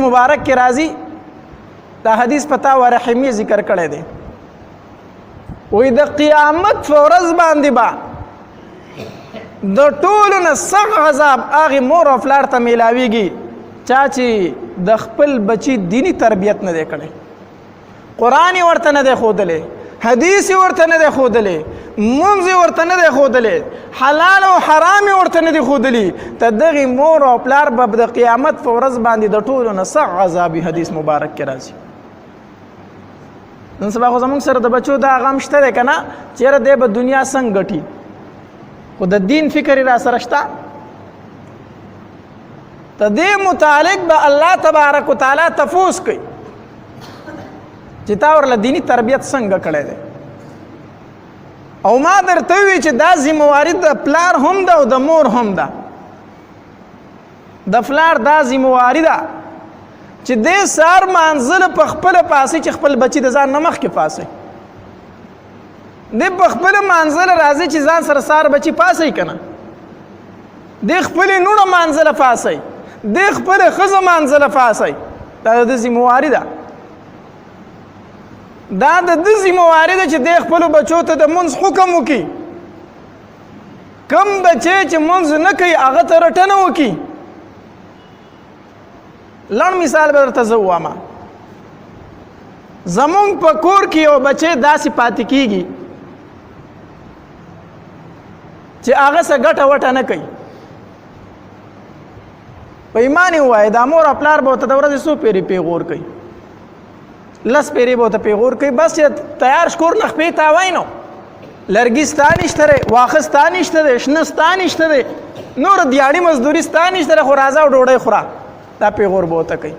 مبارک کې راځي دا حدیث پتا و رحمی ذکر کړی دی وې د قیامت فورز باندې با د ټولو نه سخت عذاب هغه مور او پلار ته میلاویږي چا چې د خپل بچی دینی تربیت نه دی کړی قرآن ورته نه دی ښودلی حدیث ورته نه دی ښودلی منځ ورته نه دی ښودلی حلال او حرام ورته نه دی ښودلی ته دغې مور او پلار به د قیامت په ورځ باندې د ټولو نه سخت عذابي حدیث مبارک کې راځي نن سبا خو زموږ سره د بچو دا غم شته دی که نه چېرې دی به دنیا څنګه ګټي خو د دین فکر یې را سره شته د دې متعلق به الله تبارک وتعالی تفوس کوي چې تا ورله دیني تربیت څنګه کړی دی او ما درته ووي چې دا ذمواري د پلار هم ده او د مور هم ده د پلار دا ذمواري ده چې دې سهار مانځله په خپله پاسئ چې خپل بچي د ځان نه مخکې پاسئ دې په خپله مانځله راځي چې ځان سره سهار بچي پاسئ که نه دې خپلې نوڼه مانځله پاسئ دې خپله ښځه مانځله پاسئ دا د ده ذمواري ده دا د ده ذمواري ده چې دې خپلو بچو ته د منځ حکم وکړي کم بچی چې منځ نه کوي هغه ته رټنه وکړي لنډ مثال به درته زه ووامه زمونږ په کور کې یو بچی داسې پاتې کېږي چې هغه څه ګټه وټه نه کوي په ایمان یې ووایه دا مور او پلار به ورته د ورځې څو پیرې پیغور کوي 10 پیرې به ورته پیغور کوي بس چې تیار شکور نه خپې تاوی نو لرګي ستا نشته دی واښه ستا نشته دی شنه ستا نشته دی نور دیاړي مزدوري ستا نشته دی خو راځه او ډوډۍ خوره دا پیغور به ورته کوي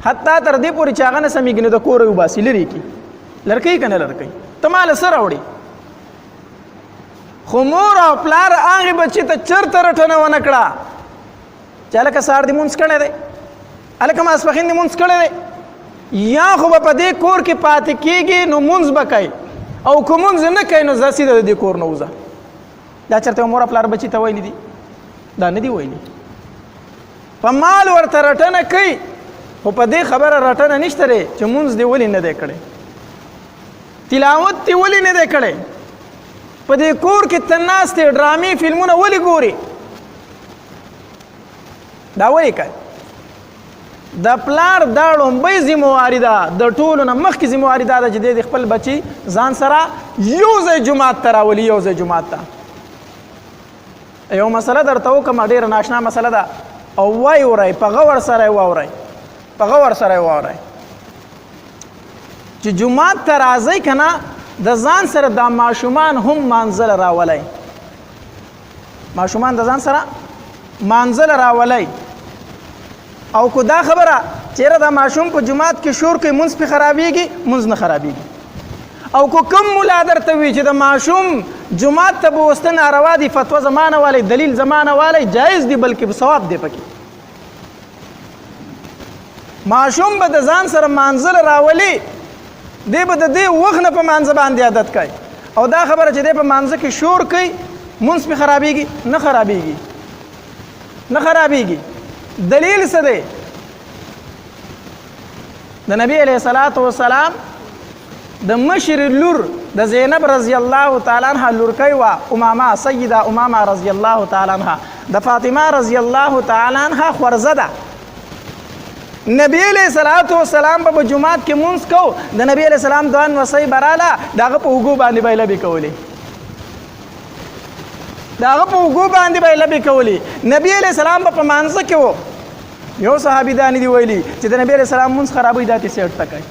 حتی تر دې پورې چې هغه نه سمیږي نو د کوره یې وباسي لرې کړي لړکوي که نه لړکوي ته ماله څه راوړې خو مور او پلار هغې بچي ته چېرته رټنه ونه کړه چې هلکه سهار دې مونځ کړی دی هلکه ماسپښین دې مونځ کړی دی یا خو به په دې کور کې پاتې کېږي نو مونځ به کوي او که مونځ نه کوي نو ځه سیده د دې کور نه وځه دا چېرته یو مور او پلار بچي ته ویلي دي دا نه دي ویلي په مال ورته رټنه کوي خو په دې خبره رټنه نشته دی چې مونځ دې ولې نه دی کړی تلاوت دې ولې نه دی کړی په دې کور کې ته ناست یې ډرامې فلمونه ولې ګورې دا ولې کوي د پلار دا لومبۍ ذمواري ده د ټولو نه مخکې ذمواري دا ده چې دی د خپل بچي ځان سره یو ځای جومات ته راولي یو ځای جومات ته یو مسله درته وکړم ډېره ناشنا مسله ده او وای ورئ په غور سره یې واورئ په غور سره یې واورئ چې جومات ته راځئ که نه د ځان سره دا ماشومان هم مانځله راولئ ماشومان د ځان سره مانځله راولئ او که دا خبره چېرې دا ماشوم په جومات کې شور کوي مونځ پې خرابېږي مونځ نه خرابېږي او که کوم ملا درته وي چې د ماشوم جومات ته به وسته ناروا دي فتوا زما نه والی دلیل زما نه والی جایز دي بلکې ثواب دی پکې ماشوم به د ځان سره مانځله راولي دی به د دې وخت نه په مانځه باندې عادت کوي او دا خبره چې دی په مانځه کې شور کوي مونځ پې خرابېږي نه خرابېږي نه خرابېږي دلیل څه دی د نبی علیه الصلاة والسلام د مشر لور د زینب رضی الله تعالی عنها لورکۍ وه امامه سیده امامه رضی الله تعالی عنها د فاطمه رضی الله تعالی عنها خورزه ده نبی علیه الصلاة والسلام به جومات کې مونځ کو د نبی علیه السلام دوان وصی براله د هغه په اوږو باندې به یې لبې کولې د هغه په اوږو باندې به یې لبې کولې نبی علیه السلام به په مانځه کې و یو صحابي دا نه دي ویلي چې د نبی علیه السلام مونځ خرابوي دا تې سیټ ته کوي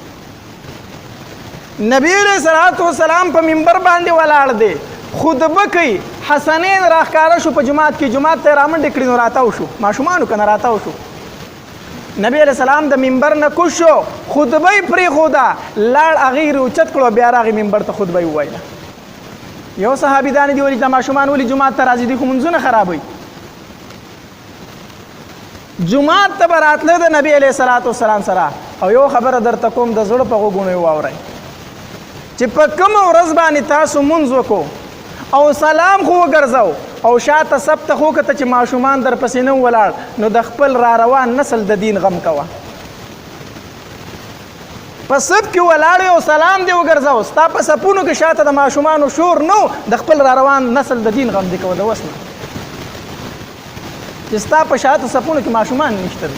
نبی علیه الصلاة والسلام په منبر باندې ولاړ دی خطبه کوي حسنین راښکاره شو په جومات کې جومات ته یې رامنډې کړي نو راتاو شو ماشومانو که نه راتاو شو نبی علیه السلام د منبر نه کوز شو خطبه یې پرېښوده لاړ هغې یې اوچت کړو بیا راغی منبر ته خطبه یې وویله یو صحابي دا نه دي ویلي چې دا ماشومان ولې جومات ته راځي دوی خو منځونه خرابوي جومات ته به راتله د نبی علیه الصلاة والسلام سره او یو خبره درته کوم د زړه په غوږونو یې واورئ چې په کومه ورځ باندې تاسو مونځ وکړو او سلام خو وګرځو او شاته سب ته خو کته چې ماشومان در پسې نه ولاړ نو د خپل را روان نسل د دین غم کوه په صف کې ولاړ او سلام دی وګرځاو ستا په صفونو کې شاته د ماشومانو شور نو د خپل را روان نسل د دین غم دی کوه د وس نه چې ستا په شاته صفونو کې ماشومان نشته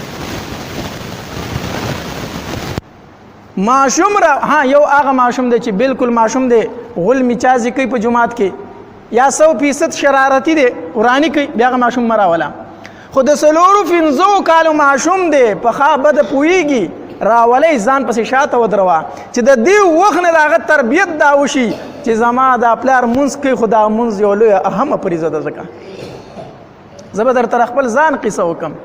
ماشوم را ها یو هغه ماشوم دی چې بالکل ماشوم دی غل میچازي کوي په جماعت کې یا 100% شرارتي دی ورانی کوي بیا هغه ماشوم مراوله خو د څلورو پنځو کالو ماشوم دی په ښه بده پوهېږي راولی ځان پسې شاته ودروه چې د دې وخت نه د هغه تربیت دا وشي چې زما دا پلار مونځ کوي خو دا مونځ یو لویه اهمه فریضه ده ځکه زه به درته خپل ځان قصه وکم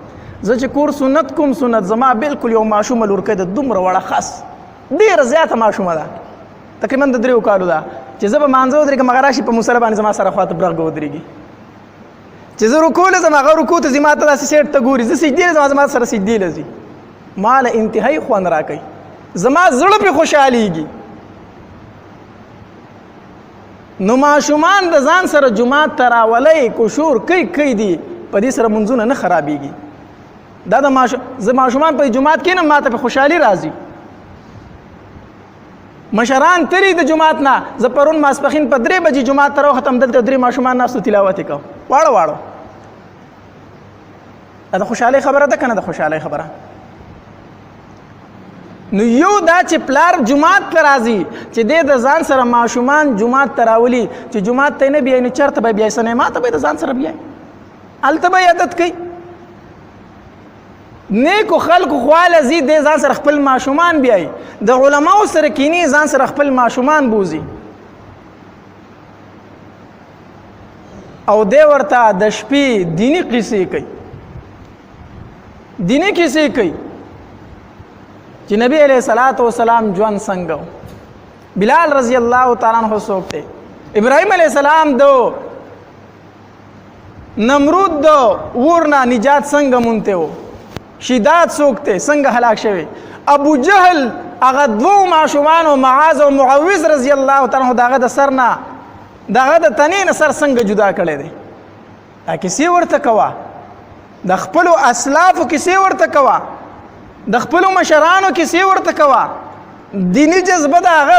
زه چې کور سنت کوم سنت زما بالکل یو ماشومه لورکۍ ده دومره وړه خاص ډېره زیاته ماشومه ده تقریبا د 3 کالو ده چې زه به مانځه ودرېږم هغه راشي په مصله باندې زما سره خواته برغه ودرېږي چې زه رکوع لزم هغه رکوع ته ځي ما ته داسې سیټ ته ګوري زه سجدې لزم زما سره سجدې له ځي ما له انتهایي خوند راکوي زما زړه پرې خوشحالېږي نو ماشومان د ځان سره جومات ته راولی کوشور کوي دي په دې سره منځونه نه خرابېږي دا د زه ماشومان په جومات کښېنم ما ته په خوشحالي راځي مشران تری د جماعت نه زه پرون ماسپښین په 3 بجې جماعت ته راوختم دلته 3 ماشومان ناستو تلاوت یې کوه واړه دا د خوشحالۍ خبره ده که نه د خوشحالۍ خبره نو یو دا چې پلار جماعت ته راځي چې دی د ځان سره ماشومان جماعت ته راولي چې جماعت ته یې نه بیایي نو چېرته به یې بیایي سنیما ته به یې د ځان سره بیایي هلته به یې عادت کوي نیکو خلکو خواله ځي دی ځان سره خپل ماشومان بیایي د علماو سره کینی ځان سره خپل ماشومان بوزي او دی ورته د شپې دیني قصې کوي چې نبی علیہ الصلوۃ والسلام ژوند څنګه و بلال رضی الله تعالی عنہ څوک دی ابراهیم علیہ السلام دو نمرود دو ورنا نجات څنګه مونته و شداد څوک دی څنګه هلاک شوی ابو جهل هغه دوه ماشومان او معاذ او معوذ رضی الله تعالی عنہ دغه د سر نه دغه د تنې نه سر څنګه جدا کړی دی دا کیسې ورته کوه د خپلو اسلافو کیسې ورته کوه د خپلو مشرانو کیسې ورته کوه دیني جذبه د هغه